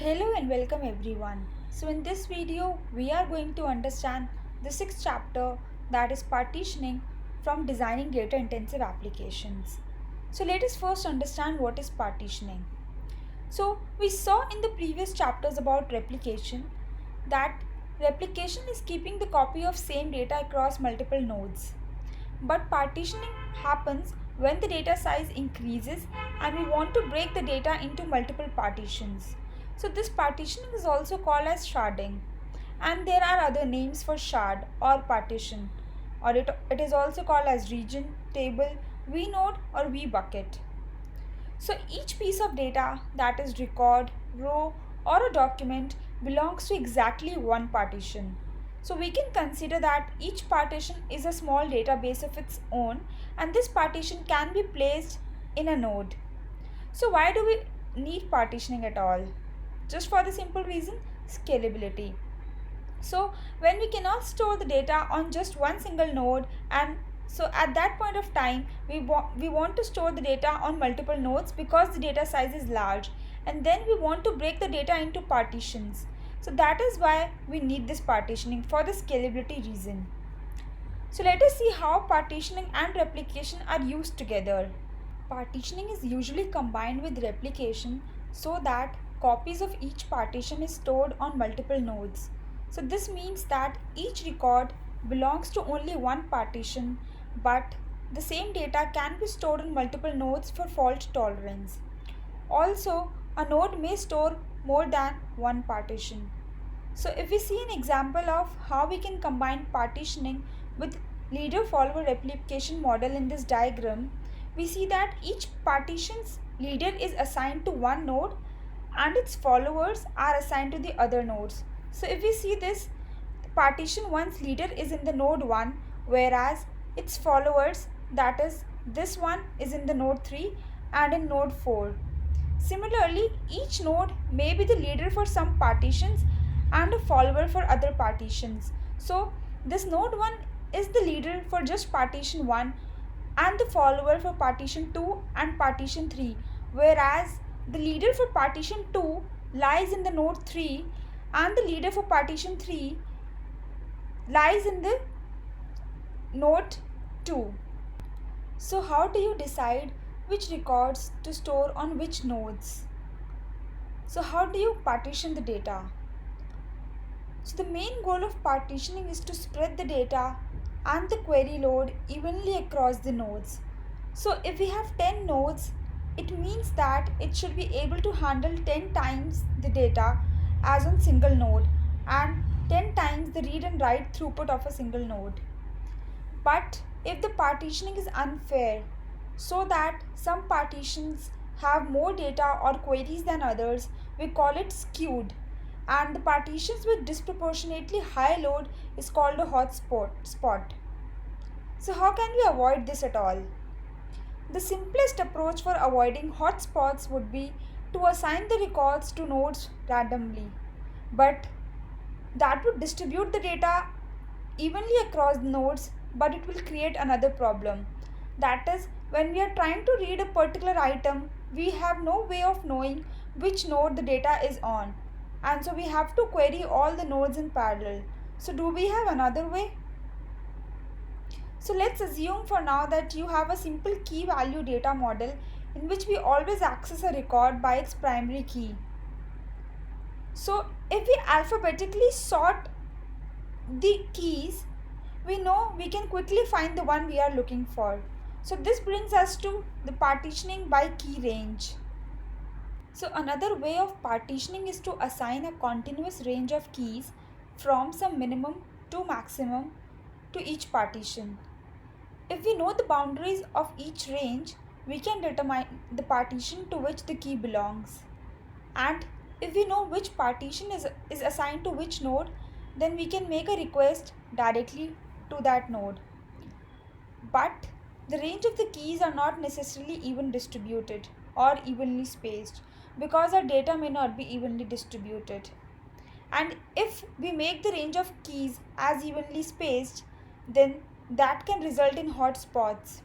Hello and welcome everyone. So in this video we are going to understand the sixth chapter, that is partitioning from designing data intensive applications. So let us first understand what is partitioning. So we saw in the previous chapters about replication that replication is keeping the copy of same data across multiple nodes. But partitioning happens when the data size increases and we want to break the data into multiple partitions. So this partitioning is also called as sharding, and there are other names for shard or partition, or it is also called as region, table, vnode or vbucket. So each piece of data, that is record, row or a document, belongs to exactly one partition. So we can consider that each partition is a small database of its own, and this partition can be placed in a node. So why do we need partitioning at all? Just for the simple reason, scalability. So when we cannot store the data on just one single node, and so at that point of time we want to store the data on multiple nodes because the data size is large, and then we want to break the data into partitions. So that is why we need this partitioning for the scalability reason. So let us see how partitioning and replication are used together. Partitioning is usually combined with replication so that copies of each partition is stored on multiple nodes. So this means that each record belongs to only one partition, but the same data can be stored on multiple nodes for fault tolerance. Also, a node may store more than one partition. So if we see an example of how we can combine partitioning with leader-follower replication model in this diagram, we see that each partition's leader is assigned to one node and its followers are assigned to the other nodes. So if we see this, partition 1's leader is in the node 1, whereas its followers, that is this one, is in the node 3 and in node 4. Similarly, each node may be the leader for some partitions and a follower for other partitions. So this node 1 is the leader for just partition 1 and the follower for partition 2 and partition 3, whereas the leader for partition 2 lies in the node 3 and the leader for partition 3 lies in the node 2. So how do you decide which records to store on which nodes? So how do you partition the data? So the main goal of partitioning is to spread the data and the query load evenly across the nodes. So if we have 10 nodes, it means that it should be able to handle 10 times the data as on single node and 10 times the read and write throughput of a single node. But if the partitioning is unfair, so that some partitions have more data or queries than others, we call it skewed. And the partitions with disproportionately high load is called a hotspot. So how can we avoid this at all? The simplest approach for avoiding hotspots would be to assign the records to nodes randomly. But that would distribute the data evenly across nodes, but it will create another problem. That is, when we are trying to read a particular item, we have no way of knowing which node the data is on. And so we have to query all the nodes in parallel. So do we have another way? So let's assume for now that you have a simple key value data model in which we always access a record by its primary key. So if we alphabetically sort the keys, we know we can quickly find the one we are looking for. So this brings us to the partitioning by key range. So another way of partitioning is to assign a continuous range of keys from some minimum to maximum to each partition. If we know the boundaries of each range, we can determine the partition to which the key belongs. And if we know which partition is assigned to which node, then we can make a request directly to that node. But the range of the keys are not necessarily even distributed or evenly spaced because our data may not be evenly distributed. And if we make the range of keys as evenly spaced, then that can result in hotspots.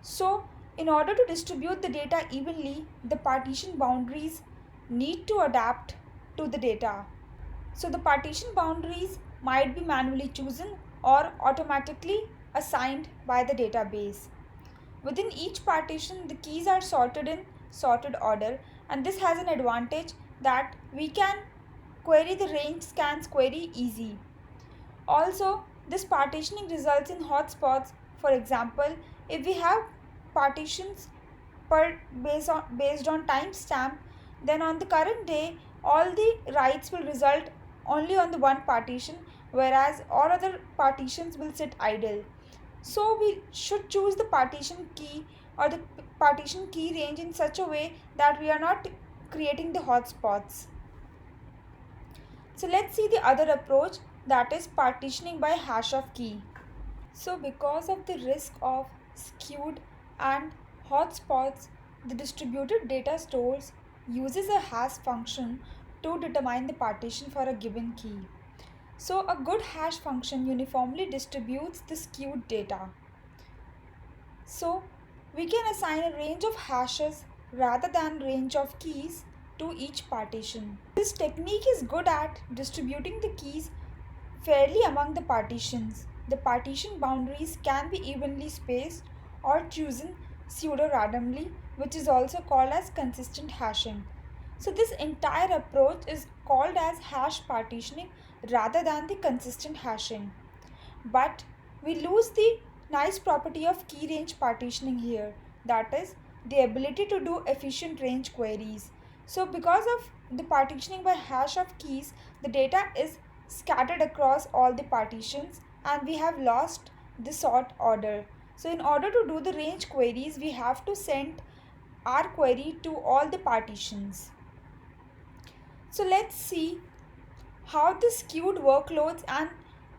So, in order to distribute the data evenly, the partition boundaries need to adapt to the data. So the partition boundaries might be manually chosen or automatically assigned by the database. Within each partition, the keys are sorted in sorted order, and this has an advantage that we can query the range scans query easy. Also, this partitioning results in hotspots. For example, if we have partitions based on timestamp, then on the current day, all the writes will result only on the one partition, whereas all other partitions will sit idle. So we should choose the partition key or the partition key range in such a way that we are not creating the hotspots. So let's see the other approach, that is partitioning by hash of key. So because of the risk of skewed and hotspots, the distributed data stores uses a hash function to determine the partition for a given key. So a good hash function uniformly distributes the skewed data. So we can assign a range of hashes rather than range of keys to each partition. This technique is good at distributing the keys fairly among the partitions. The partition boundaries can be evenly spaced or chosen pseudo-randomly, which is also called as consistent hashing. So this entire approach is called as hash partitioning rather than the consistent hashing. But we lose the nice property of key range partitioning here, that is the ability to do efficient range queries. So because of the partitioning by hash of keys, the data is scattered across all the partitions and we have lost the sort order. So in order to do the range queries, we have to send our query to all the partitions. So let's see how the skewed workloads and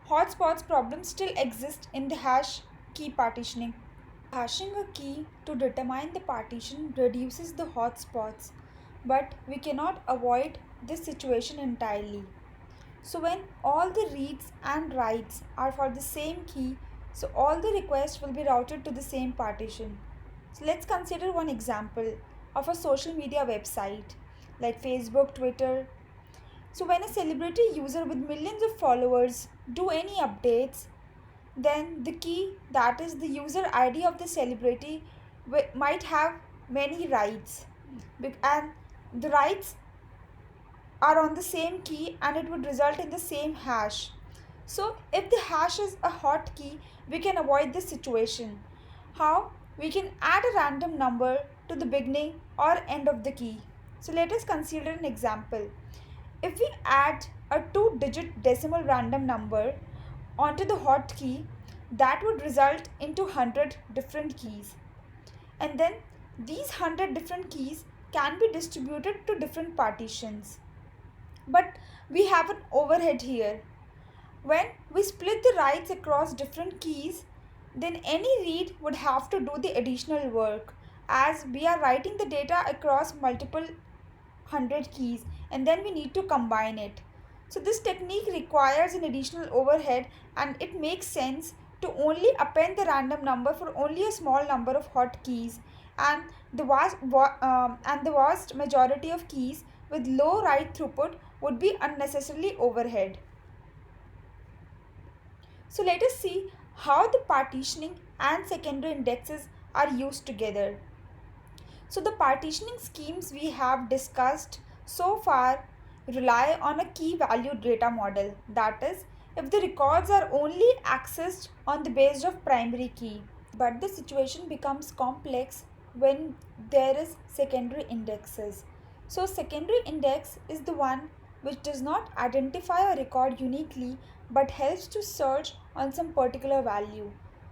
hotspots problems still exist in the hash key partitioning. Hashing a key to determine the partition reduces the hotspots, but we cannot avoid this situation entirely. So when all the reads and writes are for the same key, so all the requests will be routed to the same partition. So let's consider one example of a social media website like Facebook, Twitter. So when a celebrity user with millions of followers do any updates, then the key, that is the user ID of the celebrity, might have many writes, and the writes are on the same key and it would result in the same hash. So if the hash is a hot key, we can avoid this situation. How? We can add a random number to the beginning or end of the key. So let us consider an example. If we add a 2-digit decimal random number onto the hot key, that would result into 100 different keys. And then these 100 different keys can be distributed to different partitions. But we have an overhead here. When we split the writes across different keys, then any read would have to do the additional work, as we are writing the data across multiple 100 keys and then we need to combine it. So this technique requires an additional overhead, and it makes sense to only append the random number for only a small number of hot keys, and the vast majority of keys with low write throughput would be unnecessarily overhead. So let us see how the partitioning and secondary indexes are used together. So the partitioning schemes we have discussed so far rely on a key value data model. That is, if the records are only accessed on the basis of primary key. But the situation becomes complex when there is secondary indexes. So secondary index is the one which does not identify a record uniquely but helps to search on some particular value.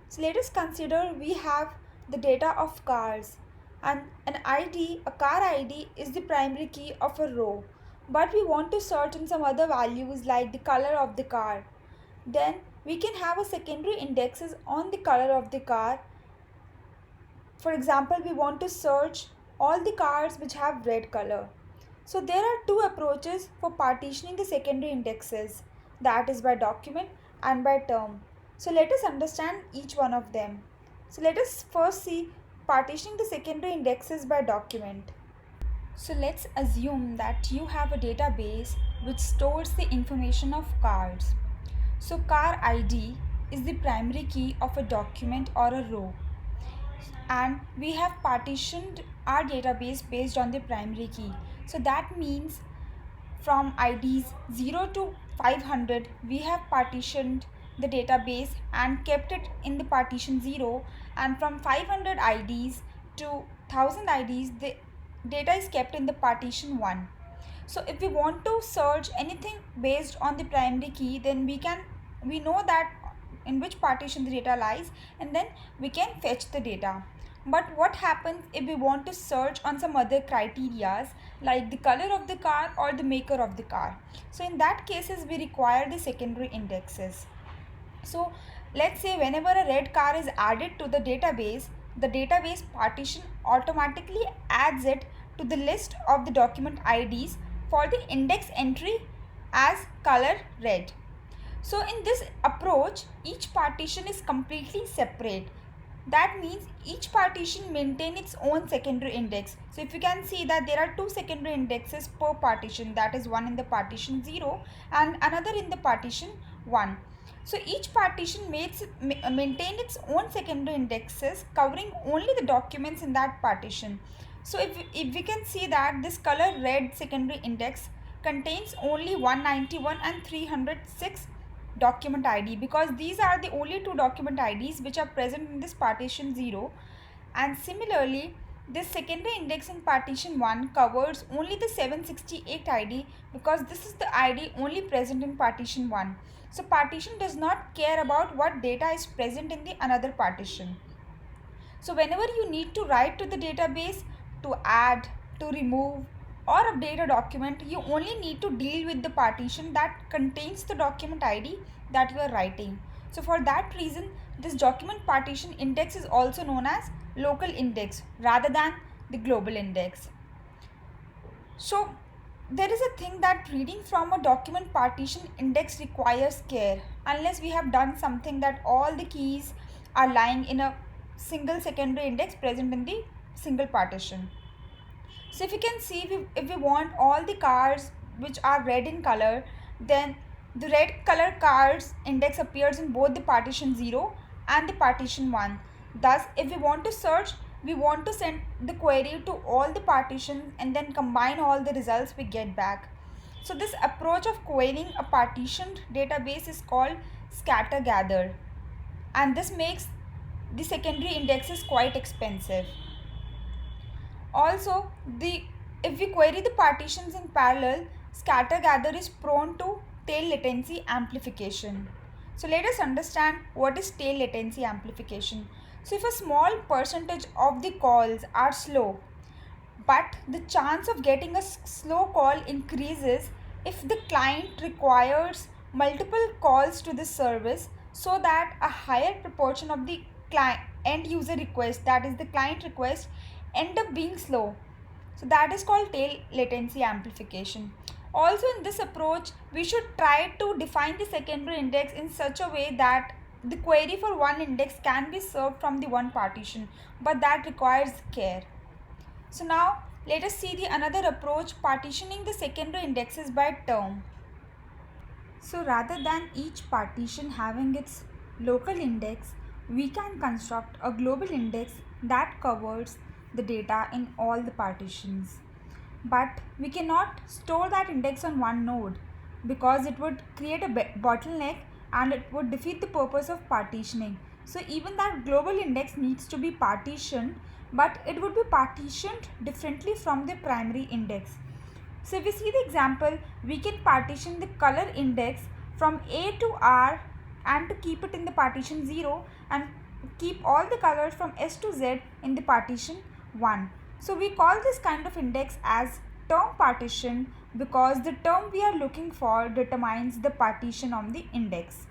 So let us consider we have the data of cars, and an ID, a car ID, is the primary key of a row, but we want to search on some other values like the color of the car. Then we can have a secondary indexes on the color of the car. For example, we want to search all the cars which have red color. So there are two approaches for partitioning the secondary indexes, that is by document and by term. So let us understand each one of them. So let us first see partitioning the secondary indexes by document. So let's assume that you have a database which stores the information of cars. So car ID is the primary key of a document or a row, and we have partitioned our database based on the primary key. So that means from IDs 0 to 500 we have partitioned the database and kept it in the partition 0, and from 500 IDs to 1000 IDs the data is kept in the partition 1. So if we want to search anything based on the primary key, then we know that in which partition the data lies, and then we can fetch the data. But what happens if we want to search on some other criterias like the color of the car or the maker of the car? So in that cases we require the secondary indexes. So let's say whenever a red car is added to the database partition automatically adds it to the list of the document IDs for the index entry as color red. So in this approach, each partition is completely separate. That means each partition maintains its own secondary index. So if you can see that there are two secondary indexes per partition, that is one in the partition 0 and another in the partition 1. So each partition maintain its own secondary indexes covering only the documents in that partition. So if we can see that this color red secondary index contains only 191 and 306 document ID, because these are the only two document IDs which are present in this partition 0, and similarly this secondary index in partition 1 covers only the 768 ID because this is the ID only present in partition 1. So partition does not care about what data is present in the another partition. So whenever you need to write to the database to add, to remove or update a document, you only need to deal with the partition that contains the document ID that you are writing. So for that reason, this document partition index is also known as local index rather than the global index. So there is a thing that reading from a document partition index requires care unless we have done something that all the keys are lying in a single secondary index present in the single partition. So if you can see, if we want all the cars which are red in color, then the red color cars index appears in both the partition 0 and the partition 1. Thus, if we want to search, we want to send the query to all the partitions and then combine all the results we get back. So this approach of querying a partitioned database is called scatter gather, and this makes the secondary indexes quite expensive. Also, if we query the partitions in parallel, scatter gather is prone to tail latency amplification. So let us understand what is tail latency amplification. So if a small percentage of the calls are slow, but the chance of getting a slow call increases if the client requires multiple calls to the service, so that a higher proportion of the client end user request, that is the client request, end up being slow. So that is called tail latency amplification. Also in this approach, we should try to define the secondary index in such a way that the query for one index can be served from the one partition, but that requires care. So now let us see the another approach, partitioning the secondary indexes by term. So rather than each partition having its local index, we can construct a global index that covers the data in all the partitions. But we cannot store that index on one node because it would create a bottleneck and it would defeat the purpose of partitioning. So even that global index needs to be partitioned, but it would be partitioned differently from the primary index. So if we see the example, we can partition the color index from A to R and to keep it in the partition 0, and keep all the colors from S to Z in the partition 1. So we call this kind of index as term partition because the term we are looking for determines the partition on the index.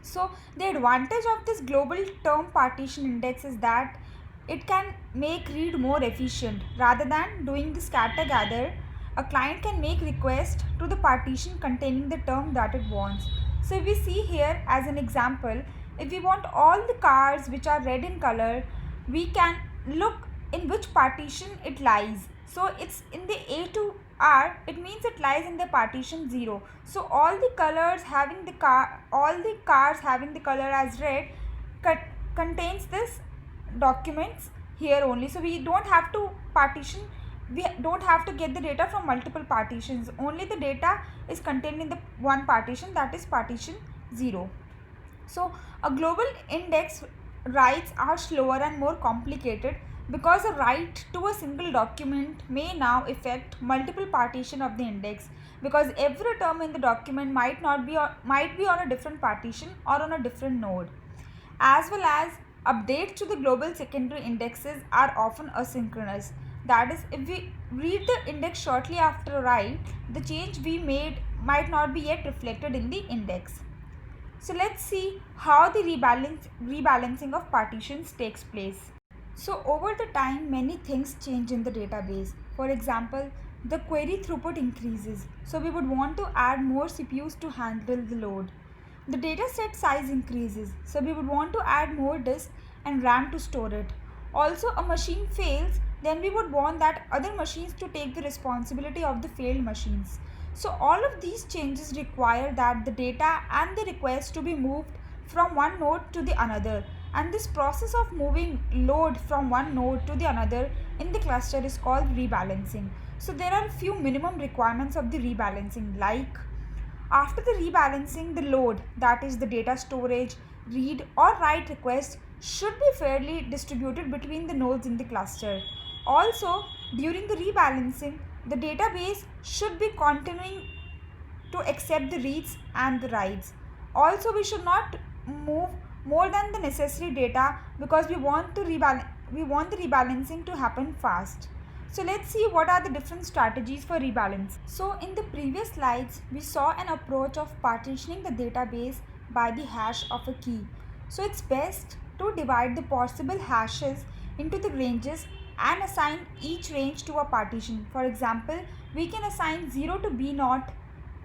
So the advantage of this global term partition index is that it can make read more efficient. Rather than doing the scatter gather, a client can make request to the partition containing the term that it wants. So if we see here as an example, if we want all the cars which are red in color, we can look in which partition it lies. So it's in the A to R, it means it lies in the partition 0. So all the cars having the color as red contains this documents here only. So we don't have to partition, we don't have to get the data from multiple partitions. Only the data is contained in the one partition, that is partition 0. So a global index writes are slower and more complicated because a write to a single document may now affect multiple partition of the index, because every term in the document might be on a different partition or on a different node. As well as updates to the global secondary indexes are often asynchronous. That is, if we read the index shortly after a write, the change we made might not be yet reflected in the index. So let's see how the rebalancing of partitions takes place. So over the time, many things change in the database. For example, the query throughput increases. So we would want to add more CPUs to handle the load. The dataset size increases. So we would want to add more disk and RAM to store it. Also, a machine fails, then we would want that other machines to take the responsibility of the failed machines. So all of these changes require that the data and the request to be moved from one node to the another, and this process of moving load from one node to the another in the cluster is called rebalancing. So there are a few minimum requirements of the rebalancing, like after the rebalancing, the load, that is the data storage, read or write request, should be fairly distributed between the nodes in the cluster. Also, during the rebalancing, the database should be continuing to accept the reads and the writes. Also, we should not move more than the necessary data because we want the rebalancing to happen fast. So let's see what are the different strategies for rebalance. So in the previous slides, we saw an approach of partitioning the database by the hash of a key. So it's best to divide the possible hashes into the ranges and assign each range to a partition. For example, we can assign 0 to B0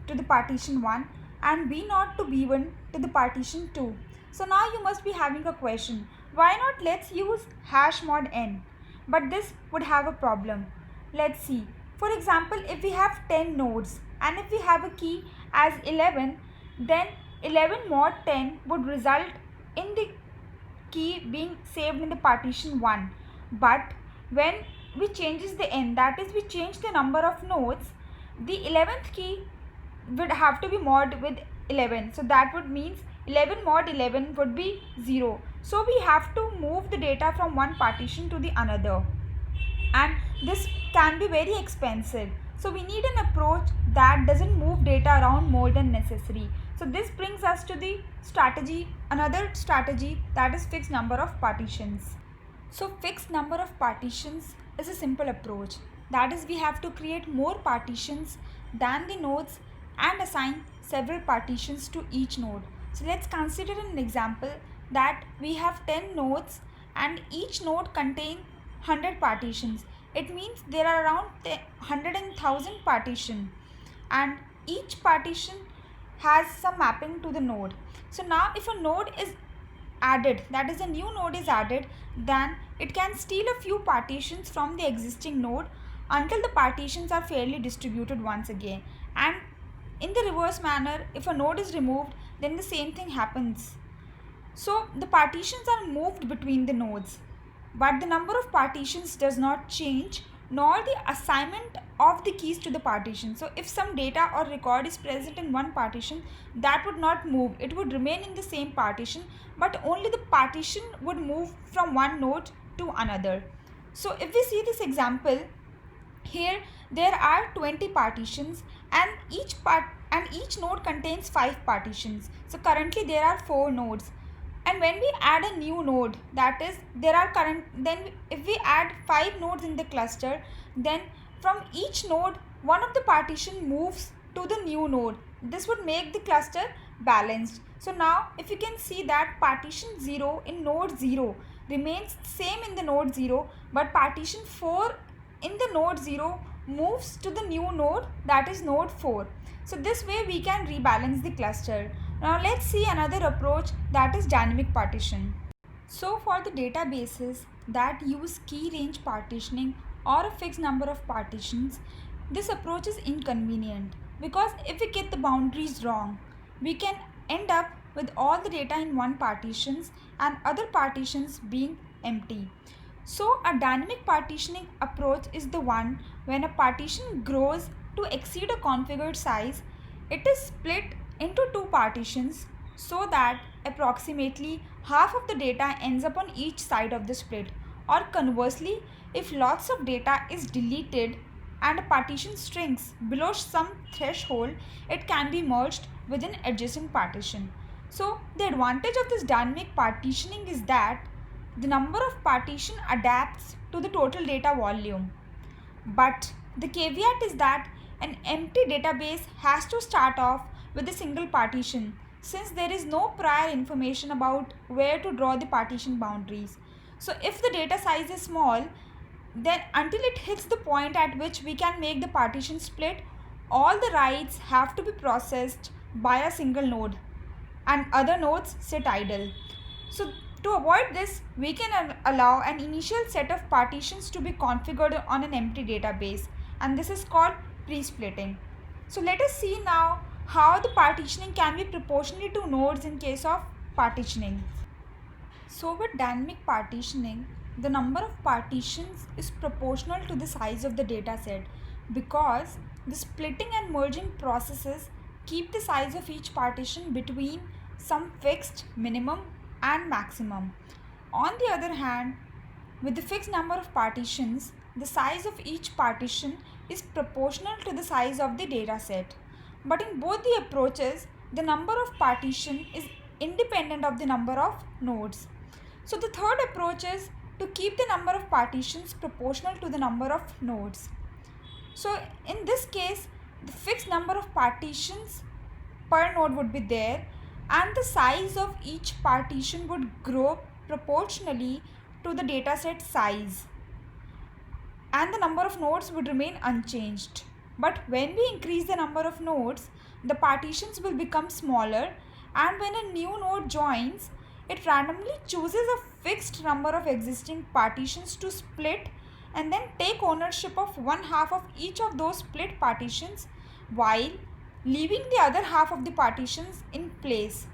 to the partition 1 and B0 to B1 to the partition 2. So now you must be having a question, why not let's use hash mod n? But this would have a problem. Let's see. For example, if we have 10 nodes and if we have a key as 11, then 11 mod 10 would result in the key being saved in the partition 1. But when we changes the n, that is we change the number of nodes, the 11th key would have to be mod with 11. So that would means 11 mod 11 would be 0. So we have to move the data from one partition to the another, and this can be very expensive. So we need an approach that doesn't move data around more than necessary. So this brings us to the another strategy, that is fixed number of partitions. So fixed number of partitions is a simple approach. That is, we have to create more partitions than the nodes and assign several partitions to each node. So let's consider an example that we have 10 nodes and each node contains 100 partitions. It means there are around 100,000 partitions, and each partition has some mapping to the node. So now if a node is added, that is a new node is added, then it can steal a few partitions from the existing node until the partitions are fairly distributed once again. And in the reverse manner, if a node is removed, then the same thing happens. So the partitions are moved between the nodes, but the number of partitions does not change, nor the assignment of the keys to the partition. So if some data or record is present in one partition, that would not move. It would remain in the same partition, but only the partition would move from one node to another. So if we see this example, here there are 20 partitions and each node contains 5 partitions. So currently there are 4 nodes. And when we add a new node, that is if we add 5 nodes in the cluster, then from each node one of the partition moves to the new node. This would make the cluster balanced. So now if you can see that partition 0 in node 0 remains same in the node 0, but partition 4 in the node 0 moves to the new node, that is node 4. So this way we can rebalance the cluster. Now let's see another approach, that is dynamic partition. So for the databases that use key range partitioning or a fixed number of partitions, this approach is inconvenient because if we get the boundaries wrong, we can end up with all the data in one partitions and other partitions being empty. So a dynamic partitioning approach is the one when a partition grows to exceed a configured size, it is split into two partitions so that approximately half of the data ends up on each side of the split. Or conversely, if lots of data is deleted and a partition shrinks below some threshold, it can be merged with an adjacent partition. So the advantage of this dynamic partitioning is that the number of partition adapts to the total data volume. But the caveat is that an empty database has to start off with a single partition since there is no prior information about where to draw the partition boundaries. So if the data size is small, then until it hits the point at which we can make the partition split, all the writes have to be processed by a single node and other nodes sit idle. So to avoid this, we can allow an initial set of partitions to be configured on an empty database, and this is called pre-splitting. So let us see now how the partitioning can be proportional to nodes in case of partitioning. So with dynamic partitioning, the number of partitions is proportional to the size of the data set because the splitting and merging processes keep the size of each partition between some fixed minimum and maximum. On the other hand, with the fixed number of partitions, the size of each partition is proportional to the size of the data set. But in both the approaches, the number of partition is independent of the number of nodes. So the third approach is to keep the number of partitions proportional to the number of nodes. So in this case, the fixed number of partitions per node would be there and the size of each partition would grow proportionally to the dataset size and the number of nodes would remain unchanged. But when we increase the number of nodes, the partitions will become smaller, and when a new node joins, it randomly chooses a fixed number of existing partitions to split and then take ownership of one half of each of those split partitions while leaving the other half of the partitions in place.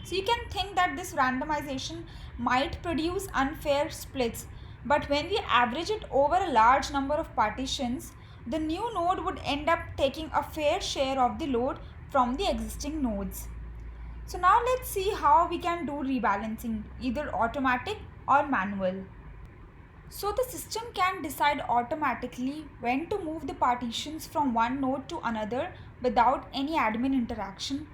So you can think that this randomization might produce unfair splits, but when we average it over a large number of partitions, the new node would end up taking a fair share of the load from the existing nodes. So now let's see how we can do rebalancing, either automatic or manual. So the system can decide automatically when to move the partitions from one node to another without any admin interaction,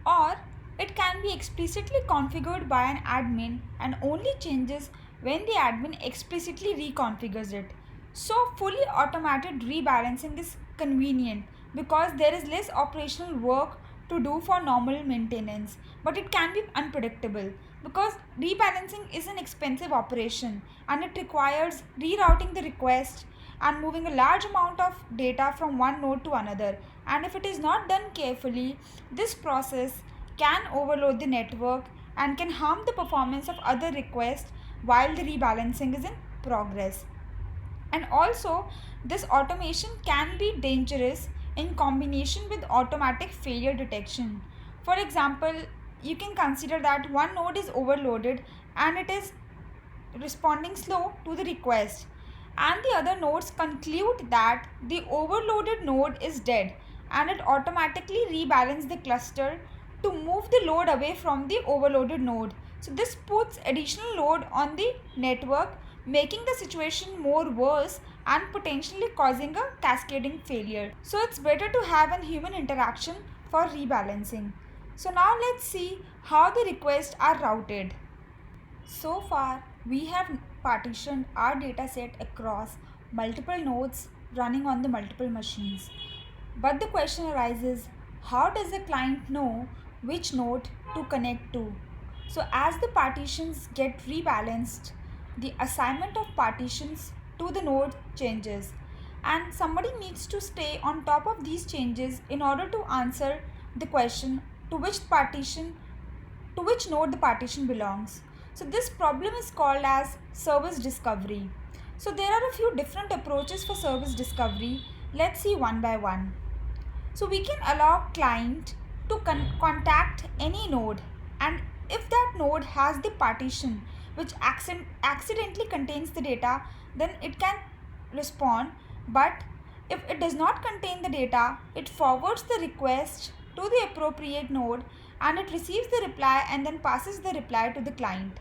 or it can be explicitly configured by an admin and only changes when the admin explicitly reconfigures it. So fully automated rebalancing is convenient because there is less operational work to do for normal maintenance, but it can be unpredictable because rebalancing is an expensive operation and it requires rerouting the request and moving a large amount of data from one node to another, and if it is not done carefully, this process can overload the network and can harm the performance of other requests while the rebalancing is in progress. And also, this automation can be dangerous in combination with automatic failure detection. For example, you can consider that one node is overloaded and it is responding slow to the request, and the other nodes conclude that the overloaded node is dead and it automatically rebalances the cluster to move the load away from the overloaded node. So this puts additional load on the network, making the situation more worse and potentially causing a cascading failure. So it's better to have an human interaction for rebalancing. So now let's see how the requests are routed. So far, we have partitioned our dataset across multiple nodes running on the multiple machines. But the question arises, how does the client know which node to connect to? So as the partitions get rebalanced, the assignment of partitions to the node changes, and somebody needs to stay on top of these changes in order to answer the question to which node the partition belongs. So this problem is called as service discovery. So there are a few different approaches for service discovery. Let's see one by one. So we can allow client to contact any node, and if that node has the partition which accidentally contains the data, then it can respond. But if it does not contain the data, it forwards the request to the appropriate node and it receives the reply and then passes the reply to the client.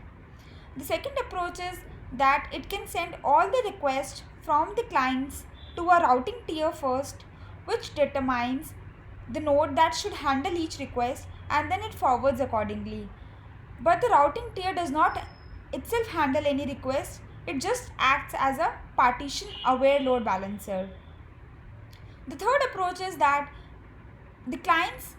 The second approach is that it can send all the requests from the clients to a routing tier first, which determines the node that should handle each request, and then it forwards accordingly. But the routing tier does not itself handle any request, it just acts as a partition aware load balancer. The third approach is that the clients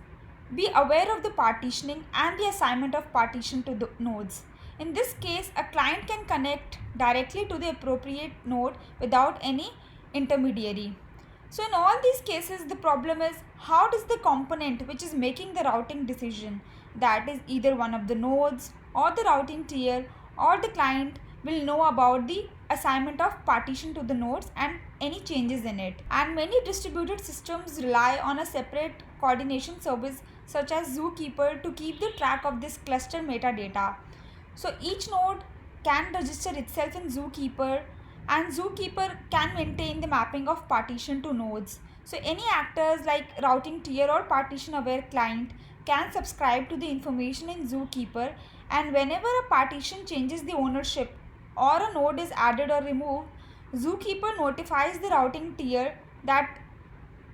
be aware of the partitioning and the assignment of partition to the nodes. In this case, a client can connect directly to the appropriate node without any intermediary. So in all these cases, the problem is how does the component which is making the routing decision, that is either one of the nodes or the routing tier or the client, will know about the assignment of partition to the nodes and any changes in it. And many distributed systems rely on a separate coordination service such as Zookeeper to keep the track of this cluster metadata. So each node can register itself in Zookeeper, and Zookeeper can maintain the mapping of partition to nodes. So any actors like routing tier or partition aware client can subscribe to the information in Zookeeper, and whenever a partition changes the ownership or a node is added or removed, Zookeeper notifies the routing tier that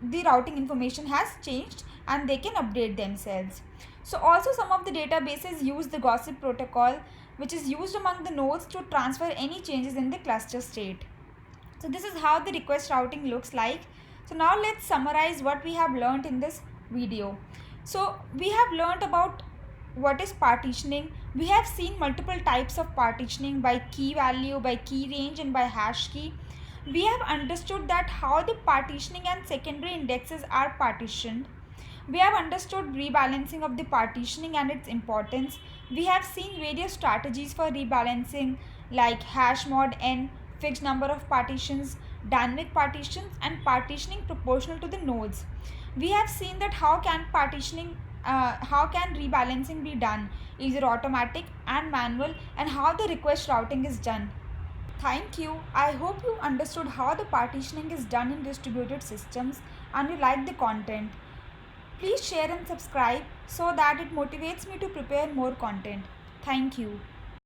the routing information has changed and they can update themselves. So also some of the databases use the gossip protocol, which is used among the nodes to transfer any changes in the cluster state. So this is how the request routing looks like. So now let's summarize what we have learned in this video. So we have learned about what is partitioning. We have seen multiple types of partitioning by key value, by key range, and by hash key. We have understood that how the partitioning and secondary indexes are partitioned. We have understood rebalancing of the partitioning and its importance. We have seen various strategies for rebalancing like hash mod n, fixed number of partitions, dynamic partitions, and partitioning proportional to the nodes. We have seen that how can rebalancing be done, either automatic and manual, and how the request routing is done. Thank you. I hope you understood how the partitioning is done in distributed systems and you like the content. Please share and subscribe so that it motivates me to prepare more content. Thank you.